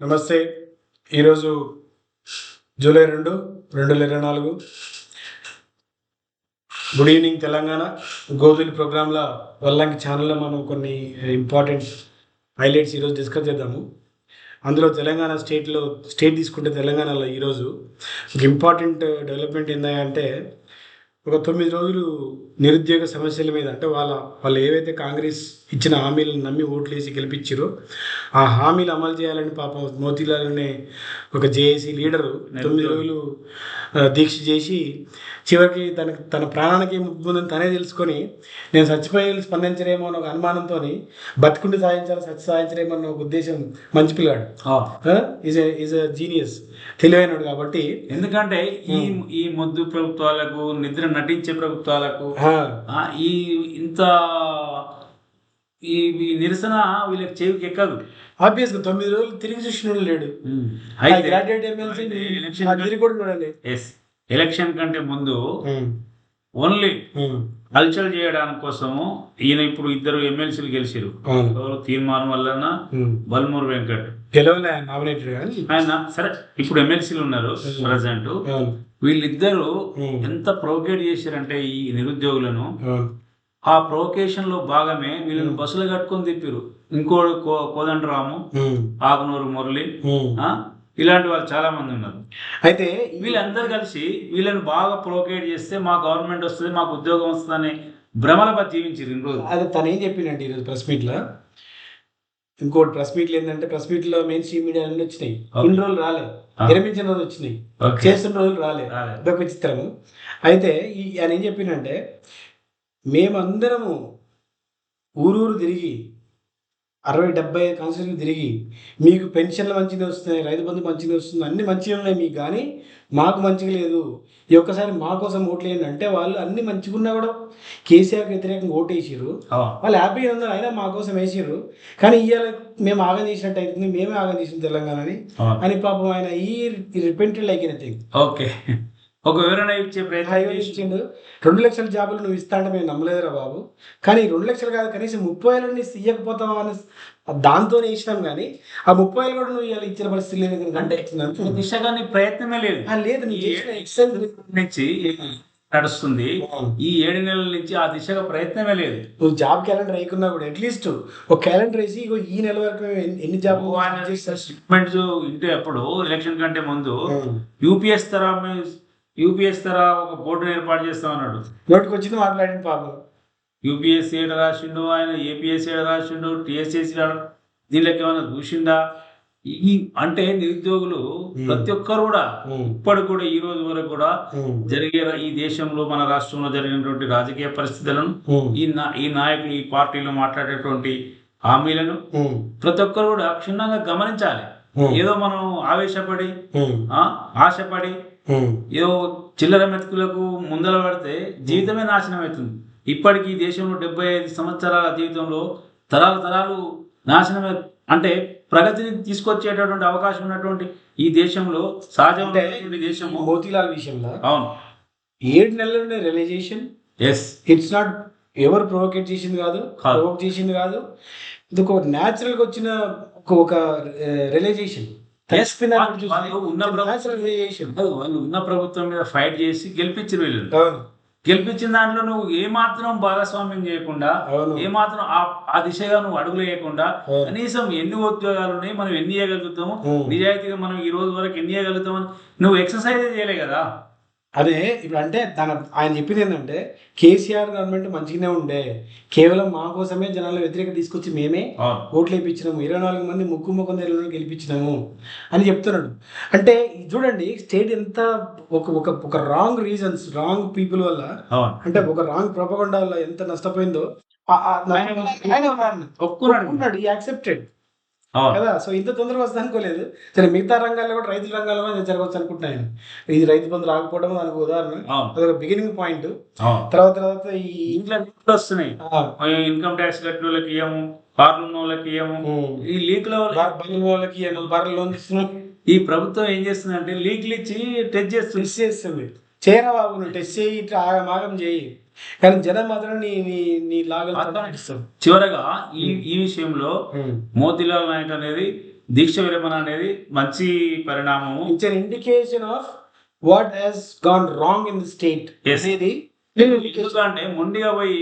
నమస్తే. ఈరోజు July 2, 2024. Good evening Telangana. గోధుల ప్రోగ్రాంల వల్లంకి ఛానల్లో మనం కొన్ని ఇంపార్టెంట్ హైలైట్స్ ఈరోజు డిస్కస్ చేద్దాము. అందులో తెలంగాణ స్టేట్ తీసుకుంటే తెలంగాణలో ఈరోజు ఒక ఇంపార్టెంట్ డెవలప్మెంట్ ఏంటంటే ఒక 9 రోజులు నిరుద్యోగ సమస్యల మీద, అంటే వాళ్ళు ఏవైతే కాంగ్రెస్ ఇచ్చిన హామీలను నమ్మి ఓట్లు వేసి గెలిపించారో ఆ హామీలు అమలు చేయాలని పాపం మోతీలాల్ అనే ఒక జేఏసీ లీడరు 9 రోజులు దీక్ష చేసి చివరికి తన ప్రాణానికి ముప్పుందని తనే తెలుసుకొని నేను చచ్చిపోయి స్పందించరేమో అన్న ఒక అనుమానంతో బతుకుండి సాధించాలి, సాధించరేమో అన్న ఒక ఉద్దేశం. మంచి పిల్లాడు, ఈజ్ ఎ జీనియస్, తెలివైనడు. కాబట్టి ఎందుకంటే ఈ మొద్దు ప్రభుత్వాలకు, నిద్ర నటించే ప్రభుత్వాలకు ఈ ఇంత ఈ నిరసన వీళ్ళకి చెవికి ఎక్కదు. ఆబ్వియస్గా 9 రోజులు తిరిగి చూసిన లేడు. ఎలక్షన్ కంటే ముందు ఓన్లీ కల్చర్ చేయడానికి కోసము ఈయన ఇప్పుడు 2 ఎమ్మెల్సీలు గెలిచారు. తీర్మానం వల్ల బల్మూరు వెంకట్ ఆయన సరే ఇప్పుడు ఎమ్మెల్సీలు ఉన్నారు ప్రజెంట్. వీళ్ళిద్దరూ ఎంత ప్రొవోకేట్ చేశారంటే ఈ నిరుద్యోగులను, ఆ ప్రొవోకేషన్ లో భాగమే వీళ్ళని బస్సులు కట్టుకొని తిప్పారు. ఇంకోడు కోదండరాము, ఆకునూరు మురళి, ఇలాంటి వాళ్ళు చాలా మంది ఉన్నారు. అయితే వీళ్ళందరూ కలిసి వీళ్ళని బాగా ప్రొవోకేట్ చేస్తే మా గవర్నమెంట్ వస్తుంది, మాకు ఉద్యోగం వస్తుంది అనే భ్రమల పది జీవించారు ఈరోజు. అది తను ఏం చెప్పిందంటే ఈరోజు ప్రెస్ మీట్ లో, ఇంకోటి ప్రెస్ మీట్లు ఏంటంటే ప్రెస్ మీట్ లో మెయిన్ స్ట్రీమ్ మీడియా అన్ని వచ్చినాయి. ఇన్ని రోజులు రాలే, విరమించిన రోజు వచ్చినాయి, చేస్తున్న రోజులు రాలే. అదొక విచిత్రము. అయితే ఆయన ఏం చెప్పిందంటే మేమందరము ఊరూరు తిరిగి 60-70 కాన్స్టిట్యూన్సీలు తిరిగి మీకు పెన్షన్లు మంచిగా వస్తున్నాయి, రైతు బంధు మంచిగా వస్తుంది, అన్ని మంచిగా ఉన్నాయి మీకు, కానీ మాకు మంచిగా లేదు, ఈ ఒక్కసారి మా కోసం ఓట్లు వేయండి అంటే వాళ్ళు అన్ని మంచిగా ఉన్నా కూడా కేసీఆర్కి వ్యతిరేకంగా ఓటు వేసారు. వాళ్ళు హ్యాపీగా ఉన్నారు, అయినా మా కోసం వేసారు. కానీ ఇవాళ మేము ఆగం చేసినట్టు అవుతుంది, మేమే ఆగం చేసిన తెలంగాణని అని పాపం ఆయన ఈ రిపెంటెడ్ లైక్ ఎనీథింగ్. ఓకే, ఒక వివరణ ఇచ్చే ప్రయత్నం ఇచ్చిండు. 2 లక్షల జాబులు నువ్వు ఇస్తా అంటే మేము నమ్మలేదురా బాబు, కానీ 2 లక్షలు కాదు కనీసం 30,000 ఇయ్యకపోతావా అని దాంతో వేసినాం. కానీ ఆ 30,000 కూడా నువ్వు ఇలా ఇచ్చిన పరిస్థితి లేదు. అంటే దిశగా ప్రయత్నమే లేదు. నుంచి నడుస్తుంది ఈ 7 నెలల నుంచి ఆ దిశగా ప్రయత్నమే లేదు. నువ్వు జాబ్ క్యాలెండర్ వేయకున్నా కూడా అట్లీస్ట్ ఒక క్యాలెండర్ వేసి ఈ నెల వరకు ఎన్ని జాబ్ స్టేట్మెంట్స్ ఇంటే అప్పుడు ఎలక్షన్ కంటే ముందు యూపీఎస్ తర ఒక బోర్డును ఏర్పాటు చేస్తామన్నాడు. నోటికి వచ్చింది మాట్లాడింది పాపం. యూపీఎస్సీ ఏడ రాసిండు, ఆయన ఏపీఎస్సీ ఏడ రాసిండు, టీఎస్ఎస్సీ దీనిలోకి ఏమైనా చూసిండా? ఈ అంటే నిరుద్యోగులు ప్రతి ఒక్కరు కూడా ఇప్పటికి కూడా ఈ రోజు వరకు కూడా జరిగే ఈ దేశంలో మన రాష్ట్రంలో జరిగినటువంటి రాజకీయ పరిస్థితులను, ఈ నాయకులు ఈ పార్టీలో మాట్లాడేటువంటి హామీలను ప్రతి ఒక్కరు కూడా క్షుణ్ణంగా గమనించాలి. ఏదో మనం ఆవేశపడి ఆశపడి ఏదో చిల్లర మెతుకులకు ముందల పడితే జీవితమే నాశనం అవుతుంది. ఇప్పటికీ ఈ దేశంలో 75 సంవత్సరాల జీవితంలో తరాలు నాశనమే, అంటే ప్రగతిని తీసుకొచ్చేటటువంటి అవకాశం ఉన్నటువంటి ఈ దేశంలో సహజమైనటువంటి దేశము మోతీలాల్ విషయంలో అవును 7 నెలల రియలైజేషన్. ఇట్స్ నాట్ ఎవరు ప్రొవోకేట్ చేసింది కాదు, ప్రొవోక్ చేసింది కాదు, ఇది ఒక న్యాచురల్గా వచ్చిన ఒక రియలైజేషన్. వాళ్ళు ఉన్న ప్రభుత్వం మీద ఫైట్ చేసి గెలిపించిన వీళ్ళు, గెలిపించిన దాంట్లో నువ్వు ఏమాత్రం భాగస్వామ్యం చేయకుండా, ఏమాత్రం ఆ దిశగా నువ్వు అడుగులు వేయకుండా, కనీసం ఎన్ని ఉద్యోగాలు ఉన్నాయి, మనం ఎన్ని ఇవ్వగలుగుతాము, నిజాయితీగా మనం ఈ రోజు వరకు ఎన్ని ఇవ్వగలుగుతామని నువ్వు ఎక్సర్సైజ్ చేయలే కదా. అదే ఇప్పుడు అంటే ఆయన చెప్పింది ఏంటంటే కేసీఆర్ గవర్నమెంట్ మంచిగానే ఉండే, కేవలం మా కోసమే జనాల వ్యతిరేక తీసుకొచ్చి మేమే ఓట్లు వేయించినాము, 24 మంది ముక్కు గెలిపించినాము అని చెప్తున్నాడు. అంటే చూడండి స్టేట్ ఎంత ఒక రాంగ్ రీజన్స్, రాంగ్ పీపుల్ వల్ల, అంటే ఒక రాంగ్ ప్రొపగండా వల్ల ఎంత నష్టపోయిందో ఒప్పుకున్నాడు, ఈ యాక్సెప్టెడ్ కదా. సో ఇంత తొందరగా వస్తుంది అనుకోలేదు. సరే మిగతా రంగాల్లో కూడా, రైతుల రంగాల్లో కూడా జరగవచ్చు అనుకుంటున్నాను. ఇది రైతు బంధు రాకపోవడం దానికి ఉదాహరణ, అదొక బిగినింగ్ పాయింట్. తర్వాత ఈ ఇంట్లో వస్తున్నాయి, ఇన్కమ్ ట్యాక్స్ కట్టిన వాళ్ళకి ఇవ్వము, కార్లు ఉన్న వాళ్ళకి ఇవ్వము, ఈ లీక్ల వాళ్ళకి బర్రెలు లోన్ ఇస్తున్నాం. ఈ ప్రభుత్వం ఏం చేస్తుందంటే లీక్లు ఇచ్చి టెస్ట్ చేస్తుంది. చేయరా బాబు, నువ్వు టెస్ట్ చేయి, ఇట్లా ఆగమాగం చేయి, కానీ జనం మాత్రం నీ లాగా. చివరగా ఈ విషయంలో మోతీలాల్ నాయక్ అనేది దీక్ష విరమణ అనేది మంచి పరిణామము. It's an indication of what he's gone wrong in the state Yes. అనేది ఎందుకంటే మొండిగా పోయి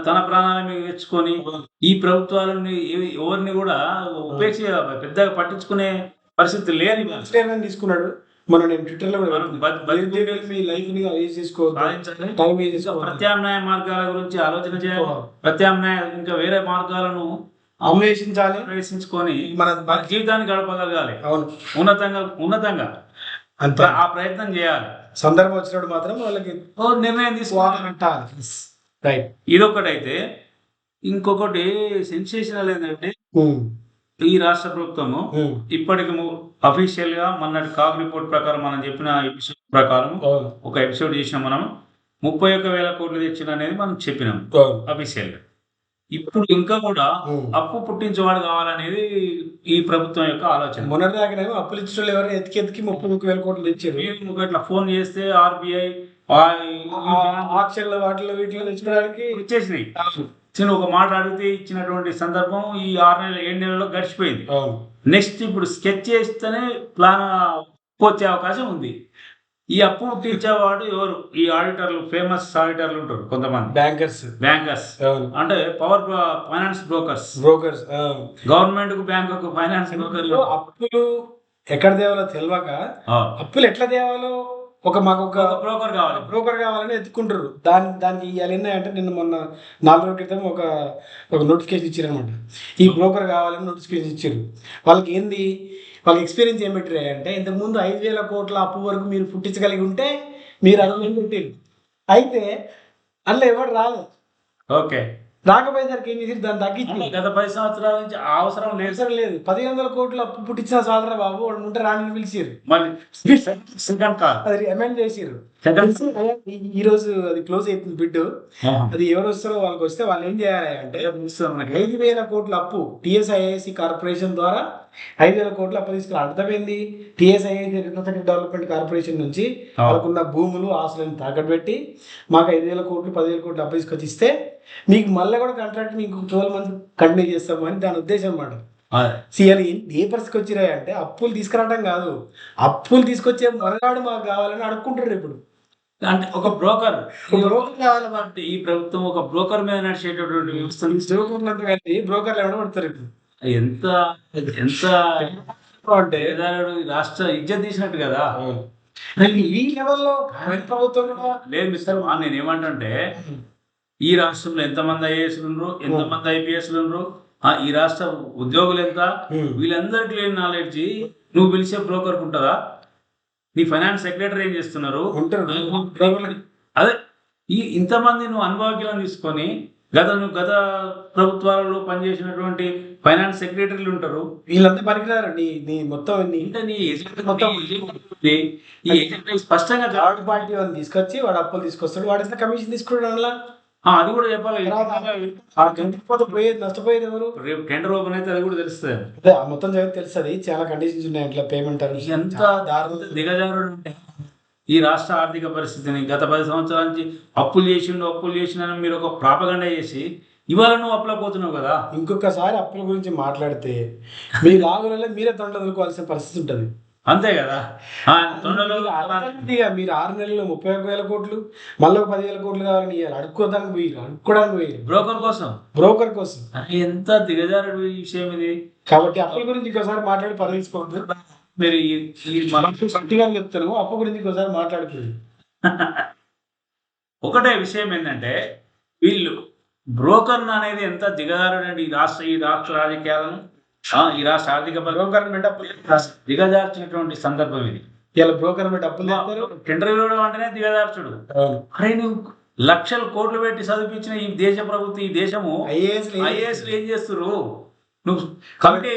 తన ప్రాణాల మీద తెచ్చుకొని ఈ ప్రభుత్వాలని ఎవరిని కూడా ఉపేక్ష పెద్దగా పట్టించుకునే పరిస్థితి లేని నిర్ణయం తీసుకున్నాడు. మనం నేను ట్విట్టర్ లో మనం మీ లైఫ్ ని వేస్ట్ చేసుకోవద్దు, సాధించాలి. టైం వేస్ట్ చేసుకోవద్దు, ప్రత్యామ్నాయ మార్గాల గురించి ఆలోచన చేయాలి. ప్రత్యామ్నాయ ఇంకా వేరే మార్గాలను అన్వేషించాలి, అన్వేషించుకొని మన మన జీవితాన్ని గడపగలగాలి. అవును ఉన్నతంగా అంతే. ఆ ప్రయత్నం చేయాలి. సందర్భం వచ్చినప్పుడు మాత్రం వాళ్ళకి నిర్ణయం తీసుకోవాలి. పెట్టాలి. రైట్. ఇదొకటైతే ఇంకొకటి సెన్సేషనల్ ఏంటంటే ఈ రాష్ట్ర ప్రభుత్వము ఇప్పటికి అఫీషియల్ గా మొన్నటి కాగ్ రిపోర్ట్ ప్రకారం మనం చెప్పిన ఎపిసోడ్ ప్రకారం ఒక ఎపిసోడ్ చేసినాం మనం. 31,000 కోట్లు తెచ్చిన అనేది మనం చెప్పినాం అఫీషియల్ గా. ఇప్పుడు ఇంకా కూడా అప్పు పుట్టించేవాడు కావాలనేది ఈ ప్రభుత్వం యొక్క ఆలోచన. మొన్నటిదాకానేమో అప్పులు ఇచ్చిన ఎవరు ఎతికి 31,000 కోట్లు తెచ్చారు. ఇట్లా ఫోన్ చేస్తే RBI ఆక్షన్ల వాటిలో వీటిలో తెచ్చుకోవడానికి వచ్చేసినాయి. ఒక మాట అడిగితే ఇచ్చినటువంటి సందర్భం ఈ 6 నెలలు 7 నెలల్లో గడిచిపోయింది. నెక్స్ట్ ఇప్పుడు స్కెచ్ చేస్తేనే ప్లాన్ వచ్చే అవకాశం ఉంది. ఈ అప్పు తీర్చేవాడు ఎవరు? ఈ ఆడిటర్లు, ఫేమస్ ఆడిటర్లు ఉంటారు కొంతమంది, బ్యాంకర్స్ అంటే ఫైనాన్స్ బ్రోకర్స్. గవర్నమెంట్ కు బ్యాంకు ఫైనాన్స్ బ్రోకర్లు. అప్పులు ఎక్కడ తేవాలో తెలియక అప్పులు ఎట్లా తేవాలో మాకు ఒక బ్రోకర్ కావాలని ఎత్తుకుంటారు. దానికి ఇవాళ ఏంటంటే నిన్న మొన్న 4 రోజుల క్రితం ఒక నోటిఫికేషన్ ఇచ్చారు అనమాట. ఈ బ్రోకర్ కావాలని నోటిఫికేషన్ ఇచ్చారు. వాళ్ళకి వాళ్ళకి ఎక్స్పీరియన్స్ ఏం పెట్టారు అంటే, ఇంతకుముందు 5,000 కోట్ల అప్పు వరకు మీరు పుట్టించగలిగి ఉంటే మీరు అడుగు పెట్టారు. అయితే అందులో ఎవరు రాలేదు. ఓకే, రాకపోయేసరికి ఏం చేసి దాన్ని తగ్గించి గత 10 సంవత్సరాల నుంచి అవసరం లేదు. 10,000 కోట్ల అప్పు పుట్టించిన సాదర బాబు వాడు ఉంటే రాని పిలిచారు, అది అమెండ్ చేసారు. ఈ రోజు అది క్లోజ్ అవుతుంది బిడ్. అది ఎవరు వస్తారో వాళ్ళకి వస్తే వాళ్ళు ఏం చేయాలి అంటే, 5,000 కోట్ల అప్పు TSIIC కార్పొరేషన్ ద్వారా 5,000 కోట్ల అప్పు తీసుకురా. అర్థమైంది, TSIIC రికన్స్ట్రక్షన్ డెవలప్మెంట్ కార్పొరేషన్ నుంచి వాళ్ళకున్న భూములు ఆస్తులను తాకట్టు పెట్టి మాకు 5,000 కోట్లు 10,000 కోట్లు అప్పు తీసుకొచ్చి ఇస్తే మీకు మళ్ళీ కూడా కాంట్రాక్ట్ మీకు 12 మంత్స్ కంటిన్యూ చేస్తామని దాని ఉద్దేశం అన్నమాట. సిఎల్ ఏ పరిస్థితికి వచ్చిరాయి అంటే, అప్పులు తీసుకురావడం కాదు, అప్పులు తీసుకొచ్చే మనగాడు మాకు కావాలని అడుక్కుంటారు. ఇప్పుడు అంటే ఒక బ్రోకర్ కావాలంటే ఈ ప్రభుత్వం ఒక బ్రోకర్ మీద నడిచేటటువంటి వ్యవస్థ. బ్రోకర్లు ఏమైనా పడతారు. ఇప్పుడు ఎంత అంటే రాష్ట్ర ఇజ్జత్ తీసినట్టు కదా. ఈ లెవెల్లో ప్రభుత్వం లేదు మిస్టర్, నేను ఏమంటే ఈ రాష్ట్రంలో ఎంతమంది ఐఏఎస్లు ఉన్నారు, ఎంతమంది ఐపీఎస్లు ఉన్నారు, ఈ రాష్ట్ర ఉద్యోగులు ఎంత, వీళ్ళందరికీ లేని నాలెడ్జ్ నువ్వు పిలిచే బ్రోకర్కి ఉంటుందా? నీ ఫైనాన్స్ సెక్రటరీ ఏం చేస్తున్నారు? అదే ఇంతమంది నువ్వు అనుభవజ్ఞులను తీసుకొని గత ప్రభుత్వాలలో పనిచేసినటువంటి ఫైనాన్స్ సెక్రటరీలు ఉంటారు, వీళ్ళంతా పనికిరారు. నీ మొత్తం స్పష్టంగా థర్డ్ పార్టీ వాళ్ళని తీసుకొచ్చి వాడు అప్పులు తీసుకొస్తాడు, వాడి కమిషన్ తీసుకుంటాడు. అలా అది కూడా చెప్పాలి. నష్టపోయేది ఎవరు? రేపు టెండర్ ఓపెన్ అయితే అది కూడా తెలుస్తుంది. అదే మొత్తం తెలుస్తుంది. చాలా కండిషన్స్ ఉన్నాయి అట్లా పేమెంట్. ఎంత దిగజారుడు అంటే ఈ రాష్ట్ర ఆర్థిక పరిస్థితిని గత 10 సంవత్సరాల నుంచి అప్పులు చేసిన మీరు ఒక ప్రాపగండా చేసి ఇవాళ నువ్వు అప్పుల పోతున్నావు కదా. ఇంకొకసారి అప్పుల గురించి మాట్లాడితే మీ లాభాలలో మీరే తొండ వదులుకోవాల్సిన పరిస్థితి ఉంటుంది. అంతే కదా. మీరు 6 నెలల్లో 31,000 కోట్లు మళ్ళీ 10,000 కోట్లు కావాలని అడుక్కోవడానికి పోయి బ్రోకర్ కోసం ఎంత దిగజారుడు విషయం ఇది. కాబట్టి అప్పుల గురించి ఇంకోసారి మాట్లాడి పరిగణించుకోవద్దు. మీరు గట్టిగా చెప్తాను, అప్పు గురించి ఇంకోసారి మాట్లాడుతుంది. ఒకటే విషయం ఏంటంటే, వీళ్ళు బ్రోకర్ అనేది ఎంత దిగజారుడు అండి. ఈ రాష్ట్ర రాజకీయాలను, ఈ రాష్ట్ర ఆర్థిక దిగజార్చినటువంటి సందర్భం ఇది. ఇలా బ్రోకర్ అప్పులు టెండర్ ఇవ్వడం అంటేనే దిగజార్చుడు. అరే నువ్వు లక్షల కోట్లు పెట్టి చదివించిన ఈ దేశ ప్రభుత్వం, ఈ దేశము ఐఏఎస్లు ఏం చేస్తున్నారు? నువ్వు కమిటీ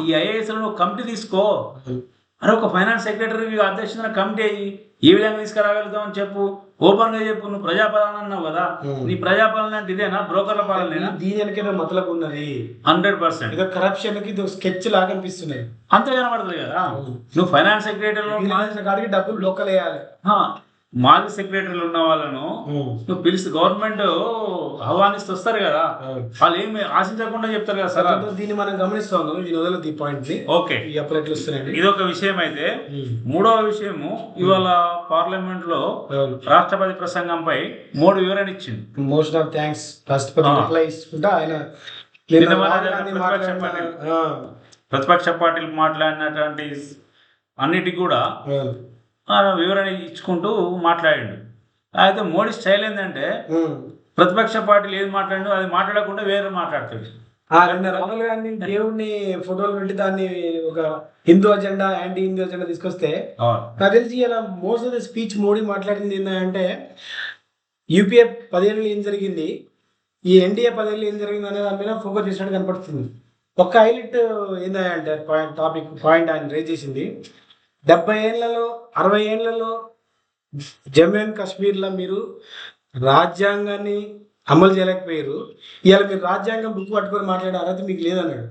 ఈ ఐఏఎస్ నువ్వు కమిటీ తీసుకో. అరే ఒక ఫైనాన్స్ సెక్రటరీ అధ్యక్షున కమిటీ ఏ విధంగా తీసుకురాగలుగుతావు అని చెప్పు, ఓపెన్ గా చెప్పు. నువ్వు ప్రజాపాలన అన్నావు కదా, నీ ప్రజాపాలన అంటే ఇదేనా? బ్రోకర్ల పాలన? దీనికి మతలబు ఉన్నది 100%. ఇదో కరప్షన్ కి స్కెచ్ లాగా అనిపిస్తున్నాయి. అంతే కనబడుతుంది కదా. నువ్వు ఫైనాన్స్ సెక్రటరీ కాడికి డబ్బులు లోకల్ వేయాలి. మాజీ సెక్రటరీలు ఉన్న వాళ్ళను నువ్వు పిలిచి గవర్నమెంట్ ఆహ్వానిస్తూ వస్తారు కదా, వాళ్ళు ఏమి ఆశించకుండా చెప్తారు కదా సార్. దీన్ని మనం గమనిస్తాం, దీని వదలదు ఈ పాయింట్ ని. ఓకే, అప్లైట్లు వస్తున్నాయండి. ఇది ఒక విషయం. అయితే మూడవ విషయము, ఇవాళ పార్లమెంట్ లో రాష్ట్రపతి ప్రసంగంపై మోడీ వివరణ ఇచ్చింది. మోస్ట్ ఆఫ్ థ్యాంక్స్ రాష్ట్రపతి రిప్లై ఇస్తుంటా ఆయన ప్రతిపక్ష పార్టీలు మాట్లాడినటువంటి అన్నిటికీ కూడా వివరణ ఇచ్చుకుంటూ మాట్లాడిండు. అయితే మోడీ స్టైల్ ఏంటంటే ప్రతిపక్ష పార్టీలు ఏది మాట్లాడిండో అది మాట్లాడకుండా వేరే మాట్లాడుతుంది. రాహుల్ గాంధీ దేవుడిని ఫోటోలు పెట్టి దాన్ని ఒక Hindu agenda, anti Hindu agenda తీసుకొస్తే నాకు తెలిసి ఇలా most of the speech Modi మాట్లాడింది ఏంటంటే యూపీఏ 10 ఏళ్ళు ఏం జరిగింది, ఈ ఎన్డీఏ 10 ఏళ్ళు ఏం జరిగింది అనే దాని మీద ఫోకస్ చేసినట్టు కనపడుతుంది. ఒక్క హైలైట్ ఏంటంటే పాయింట్ ఆయన రేజ్ చేసింది, 70 ఏళ్లలో 60 ఏళ్లలో జమ్మూ అండ్ కాశ్మీర్లో మీరు రాజ్యాంగాన్ని అమలు చేయలేకపోయారు, ఇవాళ మీరు రాజ్యాంగం బుక్ పట్టుకొని మాట్లాడే అర్హత మీకు లేదన్నాడు.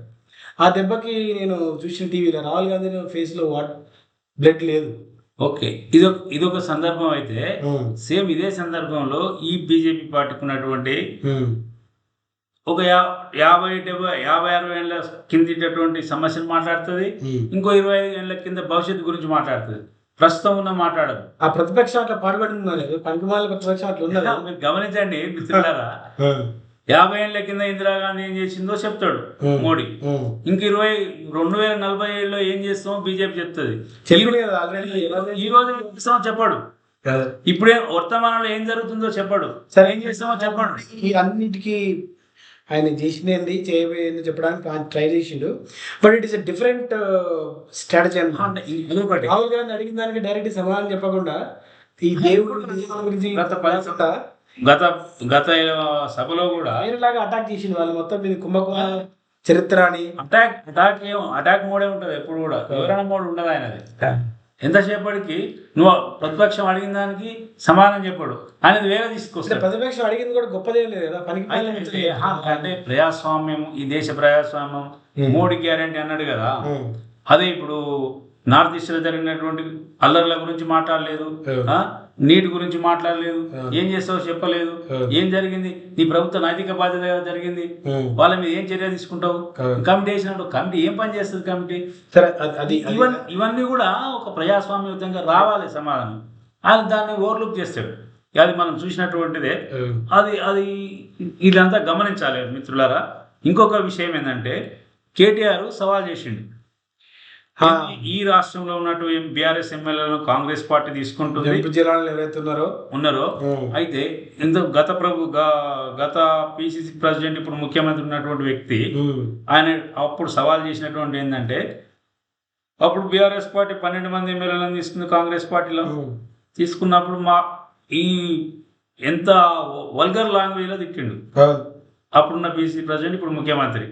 ఆ దెబ్బకి నేను చూసిన టీవీలో రాహుల్ గాంధీ ఫేస్లో బ్లడ్ లేదు. ఓకే, ఇదొక సందర్భం. అయితే సేమ్ ఇదే సందర్భంలో ఈ బీజేపీ పార్టీకి ఉన్నటువంటి ఒక 50-60 ఏళ్ళ కిందటువంటి సమస్యను మాట్లాడుతుంది, ఇంకో 25 ఏళ్ళ కింద భవిష్యత్తు గురించి మాట్లాడుతుంది. ప్రస్తుతం ఉన్న మాట్లాడదు. ఆ ప్రతిపక్షం అట్లా పాల్పడి ఉన్నారు, పంకిమాల ప్రతిపక్షం అట్లా ఉన్నారు. మీరు గమనించండి మిత్రులారా, 50 ఏళ్ల కింద ఇందిరాగాంధీ ఏం చేసిందో చెప్తాడు మోడీ, ఇంక 2047లో ఏం చేస్తామో బీజేపీ చెప్తుంది. ఈ రోజు ఏం చేస్తామో చెప్పాడు, ఇప్పుడే వర్తమానంలో ఏం జరుగుతుందో చెప్పాడు, ఏం చేస్తామో చెప్పాడు. ఈ అన్నిటికీ ఆయన చేసింది చేయబోయేది చెప్పడానికి ట్రై చేసిండు. But it is a different strategy అన్నమాట. రాహుల్ గాంధీ అడిగిన దానికి డైరెక్ట్ సమాధానం చెప్పకుండా ఈ దేవుడు గురించి గత సభలో కూడా లాగా అటాక్ చేసిండు వాళ్ళు మొత్తం మీద కుంభకోణ చరిత్ర అని. అటాక్ మోడే ఉంటది ఎప్పుడు కూడా, వివరణ మోడ్ ఉండదు ఆయనది. ఎంతసేపటికి నువ్వు ప్రతిపక్షం అడిగిన దానికి సమాధానం చెప్పాడు, అనేది వేరే తీసుకొస్తే. ప్రతిపక్షం అడిగింది కూడా గొప్పదేం లేదు కదా, పనికి అంటే ప్రజాస్వామ్యం, ఈ దేశ ప్రజాస్వామ్యం, మోడీ గ్యారంటీ అన్నాడు కదా. అదే ఇప్పుడు నార్త్ ఈస్ట్ లో జరిగినటువంటి అల్లర్ల గురించి మాట్లాడలేదు, నీటి గురించి మాట్లాడలేదు, ఏం చేస్తావో చెప్పలేదు, ఏం జరిగింది, నీ ప్రభుత్వ నైతిక బాధ్యత జరిగింది, వాళ్ళ మీద ఏం చర్య తీసుకుంటావు, కమిటీ వేసినప్పుడు కమిటీ ఏం పని చేస్తుంది కమిటీ, ఇవన్నీ కూడా ఒక ప్రజాస్వామ్యయుతంగా రావాలి సమాధానం. ఆయన దాన్ని ఓవర్లుక్ చేస్తాడు, అది మనం చూసినటువంటిదే. అది ఇదంతా గమనించాలి మిత్రులారా. ఇంకొక విషయం ఏంటంటే కేటీఆర్ సవాల్ చేసిండు, ఈ రాష్ట్రంలో ఉన్నటువంటి బీఆర్ఎస్ ఎమ్మెల్యేలను కాంగ్రెస్ పార్టీ తీసుకుంటుంది, ఎవరైతే ఉన్నారో. అయితే గత పిసిసి ప్రెసిడెంట్, ఇప్పుడు ముఖ్యమంత్రి ఉన్నటువంటి వ్యక్తి, ఆయన అప్పుడు సవాల్ చేసినటువంటి ఏంటంటే, అప్పుడు బీఆర్ఎస్ పార్టీ 12 మంది ఎమ్మెల్యేలను తీసుకుంది, కాంగ్రెస్ పార్టీలో తీసుకున్నప్పుడు ఈ ఎంత వల్గర్ లాంగ్వేజ్ లో తిట్టిండు అప్పుడున్న పిసిసి ప్రెసిడెంట్, ఇప్పుడు ముఖ్యమంత్రి.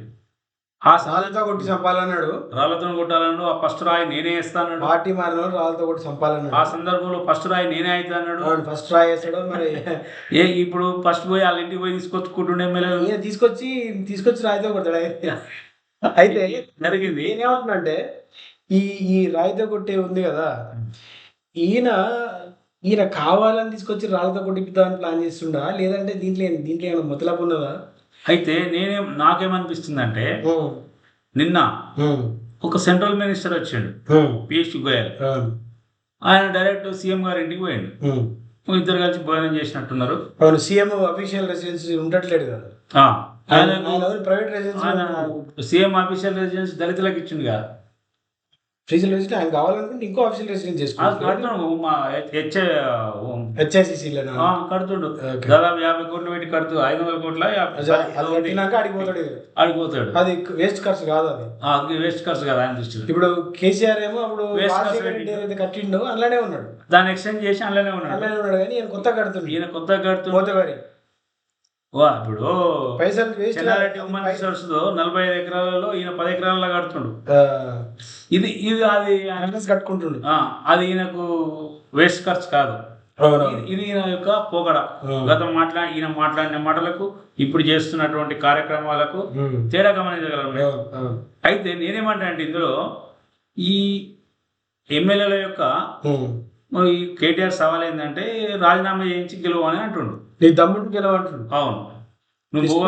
ఆ రాళ్ళతో కొట్టి చంపాలన్నాడు, రాళ్లతో కొట్టాలన్నాడు. ఆ ఫస్ట్ రాయి నేనే వేస్తాను, పార్టీ మారిన రాళ్ళతో కొట్టి చంపాలన్నాడు. ఆ సందర్భంలో ఫస్ట్ రాయి నేనే అయితే అన్నాడు. ఫస్ట్ రాయి వేస్తాడు మరి. ఇప్పుడు ఫస్ట్ పోయి వాళ్ళ ఇంటికి పోయి తీసుకొచ్చుకుంటుండే ఎమ్మెల్యే తీసుకొచ్చి రాయితో కొడతాడు. అయితే జరిగింది ఏమవుతుందంటే ఈ రాయితో కొట్టే ఉంది కదా, ఈయన కావాలని తీసుకొచ్చి రాళ్ళతో కొట్టిద్దామని ప్లాన్ చేస్తుండా, లేదంటే దీంట్లో ఏమైనా మొదలపు ఉన్నదా? అయితే నాకేమనిపిస్తుంది అంటే, నిన్న ఒక సెంట్రల్ మినిస్టర్ వచ్చాడు, పీయూష్ గోయల్. ఆయన డైరెక్ట్ సీఎం గారి ఇంటికి పోయాడు, ఇద్దరు కలిసి భోజనం చేసినట్టున్నారు. సీఎం అఫీషియల్ రెసిడెన్సీ ఉండట్లేదు కదా, private residency. CM official residency దళితులకు ఇచ్చిండు కదా, ఆయన కావాలనుకుంటే ఇంకో ఆఫీషియల్ రెసిడెన్స్ చేసుకోవాలి. కడుతుండు దాదాపు 50 కోట్లు పెట్టి కడుతూ 500 కోట్ల ఆడిపోతాడు. అది వేస్ట్ ఖర్చు కాదు, అది వేస్ట్ ఖర్చు కదా ఆయన దృష్టిలో. ఇప్పుడు కేసీఆర్ ఏమో అప్పుడు కట్టిండు అలానే ఉన్నాడు, దాన్ని ఎక్స్టెండ్ చేసి అలానే ఉన్నాడు కానీ ఈయన కొత్త కడుతుంది. ఇప్పుడు చెన్నారెడ్డి ఉమెన్ రిసోర్స్ 45 ఎకరాలలో ఈయన 10 ఎకరాలలో కడుతుండు. ఇది అది కట్టుకుంటుండు, అది ఈయనకు వేస్ట్ ఖర్చు కాదు. ఇది ఈయన యొక్క పోగడ. ఈయన మాట్లాడిన మాటలకు ఇప్పుడు చేస్తున్నటువంటి కార్యక్రమాలకు తేడా గమనించగలరు. అయితే నేనేమంటా అంటే, ఇందులో ఈ ఎమ్మెల్యేల యొక్క ఈ కేటీఆర్ సవాల్ ఏంటంటే రాజీనామా చేయించి గెలువు అని అంటుండు. నీ తమ్ముడు గెలవంటుడు. అవును, నువ్వు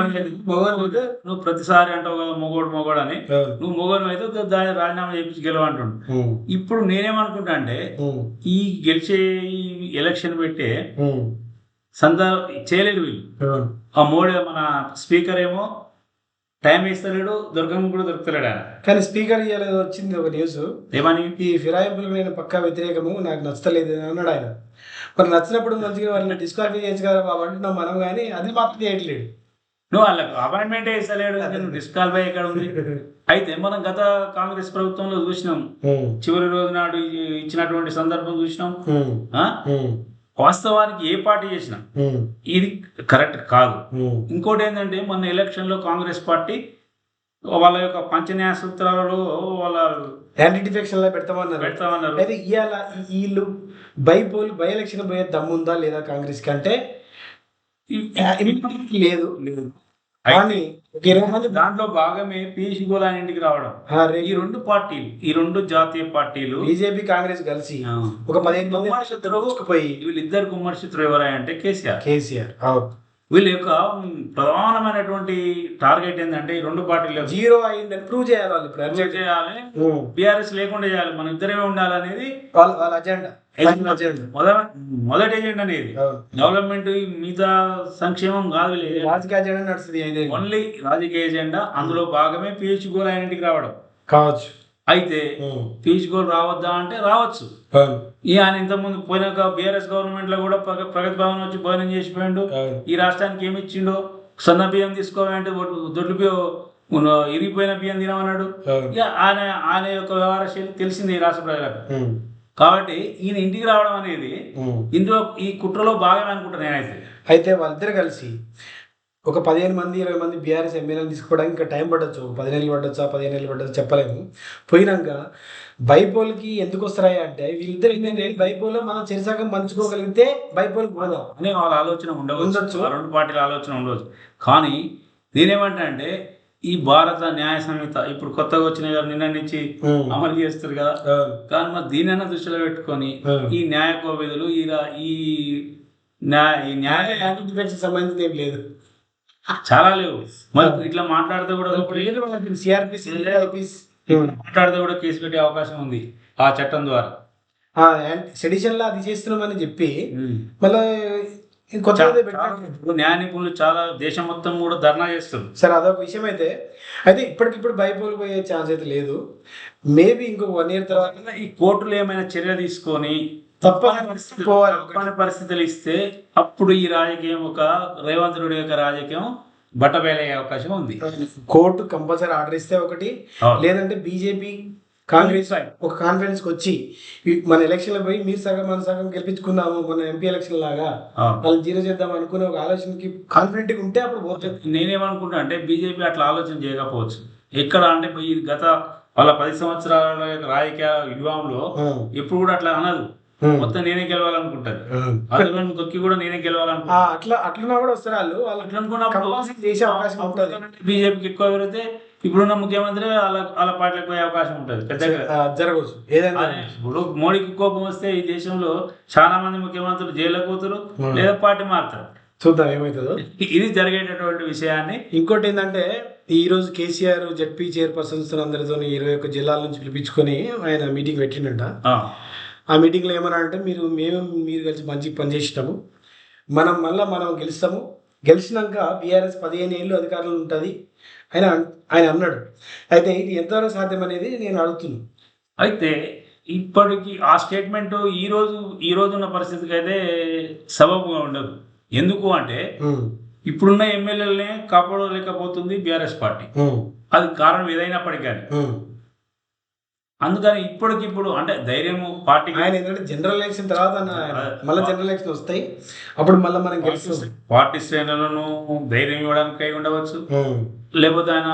నువ్వు ప్రతిసారి అంటావు కదా మొగోడు అని, నువ్వు మొగోడు అయితే దాని రాజీనామా చేయించి గెలవు అంటుండు. ఇప్పుడు నేనేమనుకుంటా అంటే ఈ గెలిచే ఈ ఎలక్షన్ పెట్టే చేయలేడు వీళ్ళు. ఆ మోడీ మన స్పీకర్ ఏమో టైం ఇస్తలేడు, దొరకము కూడా దొరుకుతలేడు ఆయన. కానీ స్పీకర్ ఇవాళ వచ్చింది ఒక న్యూస్, ఏమని ఈ ఫిరాయింపులకు నేను పక్కా వ్యతిరేకము, నాకు నచ్చలేదు అన్నాడు ఆయన. మరి నచ్చినప్పుడు మంచిగా వాళ్ళని డిస్క్వాలిఫై చేయొచ్చు కదా బాబు అంటున్నాం మనం, కానీ అది మాత్రం చేయట్లేదు. నువ్వు వాళ్ళకి అపాయింట్మెంట్ ఇస్తలేడు, డిస్క్వాలిఫై ఎక్కడ ఉంది. అయితే మనం గత కాంగ్రెస్ ప్రభుత్వంలో చూసినాం, చివరి రోజు నాడు ఇచ్చినటువంటి సందర్భం చూసినాం. వాస్తవానికి ఏ పార్టీ చేసినా ఇది కరెక్ట్ కాదు. ఇంకోటి ఏంటంటే మొన్న ఎలక్షన్ లో కాంగ్రెస్ పార్టీ వాళ్ళ యొక్క పంచన్యాయ సూత్రాలలో వాళ్ళ యాంటీ డిఫెక్షన్ పెడతామన్నారు. అయితే ఇవాళ వీళ్ళు బై ఎలక్షన్ పోయే దమ్ముందా లేదా కాంగ్రెస్ కి అంటే లేదు. కానీ దాంట్లో భాగమే పీయూష్ గోయల్ ఇంటికి రావడం. ఈ రెండు పార్టీలు, ఈ రెండు జాతీయ పార్టీలు బీజేపీ కాంగ్రెస్ కలిసి ఒక 15 మంది వీళ్ళిద్దరు గుమ్మడి శత్రువు ఎవరంటే కేసీఆర్. వీళ్ళ యొక్క ప్రధానమైనటువంటి టార్గెట్ ఏంటంటే ఈ రెండు పార్టీలు జీరో అయిందని ప్రూవ్ చేయాలి, బీఆర్ఎస్ లేకుండా చేయాలి, మనం ఇద్దరమే ఉండాలనేది వాళ్ళ అజెండా. మొదటి ఎజెండా అనేది డెవలప్మెంట్, మిగతా సంక్షేమం కాదు, రాజకీయ ఎజెండా నడుస్తుంది, ఓన్లీ రాజకీయ ఎజెండా. అందులో భాగమే పీయూష్ గోయల్ ఇంటికి రావడం కావచ్చు. అయితే పీయూష్ గోయల్ రావద్దా అంటే రావచ్చు. ఆయన ఇంతకుముందు పోయిన బీఆర్ఎస్ గవర్నమెంట్ లో కూడా ప్రగతి భవన్ వచ్చి భోజనం చేసిపోయిండు. ఈ రాష్ట్రానికి ఏమి ఇచ్చిండో, సన్న బియ్యం తీసుకోవాలంటే దొడ్లు బియ్యం ఇరిగిపోయిన బియ్యం తినమన్నాడు. ఇక ఆయన యొక్క వ్యవహార శైలి తెలిసింది ఈ రాష్ట్ర ప్రజలకు. కాబట్టి ఈయన ఇంటికి రావడం అనేది ఇందులో ఈ కుట్రలో భాగమే అనుకుంటాను నేనైతే. అయితే వాళ్ళిద్దరు కలిసి ఒక 15 మంది 20 మంది బీఆర్ఎస్ ఎమ్మెల్యేలు తీసుకోవడానికి ఇంకా టైం పడవచ్చు, 10 నెలలు పడొచ్చా 15 నెలలు పడవచ్చు చెప్పలేము. పోయినాక బైపోల్కి ఎందుకు వస్తాయి అంటే వీళ్ళిద్దరు ఏంటంటే బైపోల్ మనం చెరిసగం పంచుకోగలిగితే బైపోల్కి పోదాం అని వాళ్ళ ఆలోచన ఉండవచ్చు, రెండు పార్టీల ఆలోచన ఉండవచ్చు. కానీ నేనేమంటా అంటే ఈ భారత న్యాయ సంహిత ఇప్పుడు కొత్తగా వచ్చిన నిన్న నుంచి అమలు చేస్తారు కదా, కానీ మరి దీనైనా దృష్టిలో పెట్టుకొని ఈ న్యాయ కోవిధులు ఈ న్యాయ సంబంధించి ఏం లేదు, చాలా లేవు. మరి ఇట్లా మాట్లాడితే కూడా మాట్లాడితే కూడా కేసు పెట్టే అవకాశం ఉంది ఆ చట్టం ద్వారా. సెడిషన్ లా అది చేస్తున్నామని చెప్పి మళ్ళీ న్యాయ నిపుణులు చాలా దేశం మొత్తం కూడా ధర్నా చేస్తారు. సరే అదొక విషయం. అయితే ఇప్పటికిప్పుడు బైపోల్ పోయే ఛాన్స్ అయితే లేదు. మేబీ ఇంకొక 1 year తర్వాత ఈ కోర్టులు ఏమైనా చర్య తీసుకొని తప్పని పరిస్థితులు ఇస్తే అప్పుడు ఈ రాజకీయం ఒక రేవంత్ రెడ్డి యొక్క రాజకీయం బట్టబయలయ్యే అవకాశం ఉంది. కోర్టు కంపల్సరీ ఆర్డర్ ఇస్తే ఒకటి, లేదంటే బీజేపీ కాంగ్రెస్ ఒక కాన్ఫరెన్స్ కి వచ్చి మన ఎలక్షన్ లో పోయి మీరు సగం మన సగం గెలిపించుకుందాము, మన ఎంపీ ఎలక్షన్ లాగా వాళ్ళు జీరో చేద్దాం అనుకునే ఒక ఆలోచనకి కాన్ఫిడెంట్ గా ఉంటే అప్పుడు పోతుంది. నేనేమనుకుంటా అంటే బీజేపీ అట్లా ఆలోచన చేయకపోవచ్చు. ఎక్కడ అంటే ఈ గత వాళ్ళ 10 సంవత్సరాల రాజకీయ యుగంలో ఎప్పుడు కూడా అట్లా అనదు, మొత్తం నేనే గెలవాలనుకుంటారు, అందులో తొక్కి కూడా నేనే గెలవాలనుకుంటా. అట్లా కూడా వస్తారు వాళ్ళు అట్లా అనుకున్నప్పుడు చేసే అవకాశం ఉంటుంది. బీజేపీకి ఎక్కువ పెరిగితే ఇప్పుడున్న ముఖ్యమంత్రి వాళ్ళ పార్టీలకు పోయే అవకాశం ఉంటుంది, పెద్దగా జరగవచ్చు. ఏదైనా ఇప్పుడు మోడీకి కోపం వస్తే ఈ దేశంలో చాలా మంది ముఖ్యమంత్రులు జైల్లో పోతారు లేదా పార్టీ మారుతారు. చూద్దాం ఏమవుతుందో. ఇది జరిగేటటువంటి విషయాన్ని. ఇంకోటి ఏంటంటే ఈ రోజు కేసీఆర్ జడ్పీ చైర్పర్సన్స్ అందరితో 21 జిల్లాల నుంచి పిలిపించుకొని ఆయన మీటింగ్ పెట్టిండంట. ఆ మీటింగ్లో ఏమన్నా అంటే మీరు కలిసి మంచిగా పనిచేసినాము, మనం గెలుస్తాము, గెలిచినాక బీఆర్ఎస్ 15 ఏళ్ళు అధికారంలో ఉంటుంది ఆయన అన్నాడు. అయితే ఇది ఎంతవరకు సాధ్యం అనేది నేను అడుగుతున్నాను. అయితే ఇప్పటికి ఆ స్టేట్మెంట్ ఈ రోజు ఉన్న పరిస్థితికి అయితే సబబుగా ఉండదు. ఎందుకు అంటే ఇప్పుడున్న ఎమ్మెల్యేలనే కాపాడలేకపోతుంది బీఆర్ఎస్ పార్టీ. అది కారణం ఏదైనప్పటికీ కానీ అందుకని ఇప్పటికిప్పుడు అంటే ధైర్యము పార్టీ ఆయన ఏంటంటే జనరల్ ఎలక్షన్ తర్వాత మళ్ళీ జనరల్ ఎలక్షన్ వస్తాయి, అప్పుడు మళ్ళీ మనం గెలుస్తాం. పార్టీ శ్రేణులను ధైర్యం ఇవ్వడానికి అయి ఉండవచ్చు, లేకపోతే ఆయన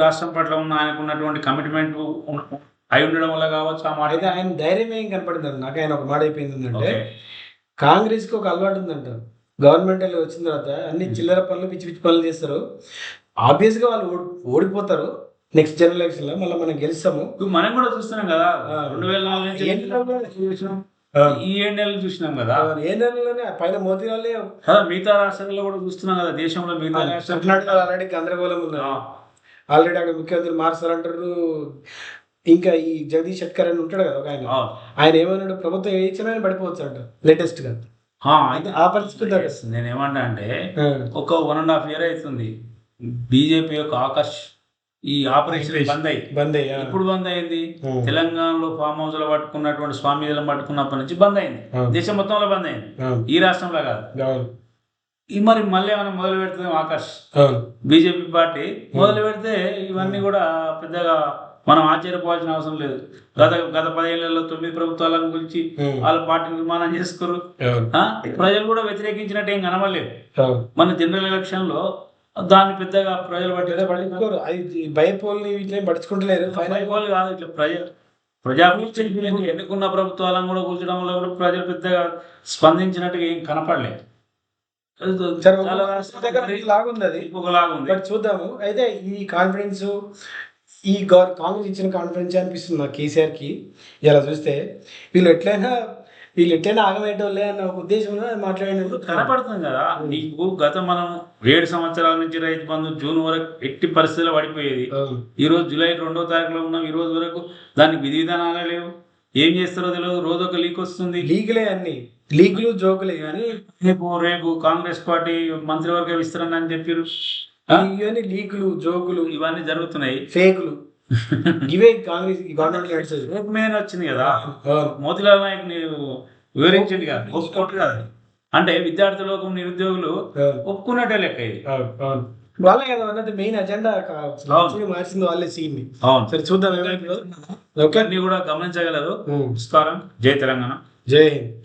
రాష్ట్రం పట్ల ఉన్న ఆయనకు ఉన్నటువంటి కమిట్మెంట్ అయి ఉండడం వల్ల కావచ్చు. ఆ మాట అయితే ఆయన ధైర్యం ఏం కనపడింది నాకు. ఆయన ఒక మాట అయిపోయింది ఏంటంటే కాంగ్రెస్కి ఒక అలవాటు ఉందంట, గవర్నమెంట్ వచ్చిన తర్వాత అన్ని చిల్లర పనులు పిచ్చి పిచ్చి పనులు చేస్తారు, ఆబ్వియస్గా వాళ్ళు ఓడిపోతారు. నెక్స్ట్ జనరల్ ఎలక్షన్ లో మళ్ళీ మనం గెలుస్తాము. మనం కూడా చూస్తున్నాం కదా 2004 ఈ 7 నెలలు చూసినాం కదా. ఏ నెలలోనే పైన మోతీలాలే మిగతా రాష్ట్రాల్లో కూడా చూస్తున్నాం కదా, దేశంలో మిగతా రాష్ట్రాలు. కర్ణాటకలో ఆల్రెడీ గందరగోళం ఉంది. ఆల్రెడీ అక్కడ ముఖ్యమంత్రి మారుస్తారంటారు. ఇంకా ఈ జగదీష్ షెట్కర్ అని ఉంటాడు కదా ఒక ఆయన, ఆయన ఏమన్నాడు, ప్రభుత్వం ఏ ఇచ్చినా ఆయన పడిపోవచ్చు అంట లేటెస్ట్ గా. ఆ పరిస్థితి నేను ఏమంటా అంటే ఒక 1.5 year అవుతుంది బీజేపీ యొక్క ఆకాష్ ఈ ఆపరేషన్ బంద్ అయ్యి. ఇప్పుడు బంద్ అయింది తెలంగాణలో ఫామ్ హౌస్ లో పట్టుకున్నటువంటి స్వామీజీలను పట్టుకున్నప్పటి నుంచి బంద్ అయింది, దేశం మొత్తంలో బంద్ అయింది, ఈ రాష్ట్రంలో కాదు. ఈ మరి మళ్ళీ ఏమైనా మొదలు పెడుతుంది ఆకాష్ బీజేపీ పార్టీ మొదలు పెడితే ఇవన్నీ కూడా పెద్దగా మనం ఆశ్చర్యపోవాల్సిన అవసరం లేదు. గత 10 ఏళ్లలో 9 ప్రభుత్వాల గురించి వాళ్ళ పార్టీ నిర్మాణం చేసుకోరు. ప్రజలు కూడా వ్యతిరేకించినట్టు ఏం కనబడలేదు. మన జనరల్ ఎలక్షన్ లో దాన్ని పెద్దగా ప్రజలు పట్టించుకోరు. అది బయపోల్ని వీటిని పట్టించుకుంటలేరు. బయపోలు కాదు, ఇట్లా ప్రజాప్రతినిధులు ఎన్నుకున్న ప్రభుత్వాలను కూడా కూర్చడం వల్ల కూడా ప్రజలు పెద్దగా స్పందించినట్టుగా ఏం కనపడలేదు. లాగుంది అది ఒకలాగుంది. చూద్దాము. అయితే ఈ కాన్ఫిడెన్స్ ఈ కాంగ్రెస్ ఇచ్చిన కాన్ఫిడెన్స్ అనిపిస్తుంది నాకు కేసీఆర్ కి. ఇలా చూస్తే వీళ్ళు ఎట్లయినా ఆగమేటోళ్ళే అన్న ఒక ఉద్దేశంలో మాట్లాడినట్టు కనపడుతుంది కదా. నీకు మనం 7 సంవత్సరాల నుంచి రైతు బంధు జూన్ వరకు ఎట్టి పరిస్థితుల్లో పడిపోయేది. ఈ రోజు జూలై 2వ తారీఖులో ఉన్నాం. ఈ రోజు వరకు దానికి విధి విధానాలే లేవు. ఏం చేస్తారో తెలియదు. రోజు ఒక లీక్ వస్తుంది. లీకులే అన్ని లీకులు జోకులే. కానీ రేపు కాంగ్రెస్ పార్టీ మంత్రివర్గ విస్తరణ అని చెప్పారు. ఇవన్నీ లీకులు జోకులు ఇవన్నీ జరుగుతున్నాయి. ఫేకులు ఇవే కాంగ్రెస్ గవర్నమెంట్ మీద వచ్చింది కదా. మోతీలాల్ నాయక్ వివరించింది కదా, ఒప్పుకోట్లు కాదు అంటే విద్యార్థులకు నిరుద్యోగులు ఒప్పుకున్నట్టే లెక్క. ఇది వాళ్ళే కదా అన్నది మెయిన్ అజెండా మార్చింది వాళ్ళే సీన్. సరే చూద్దాం ఏమైందో. అన్ని కూడా గమనించగలరు. నమస్కారం. జై తెలంగాణ. జై హింద్.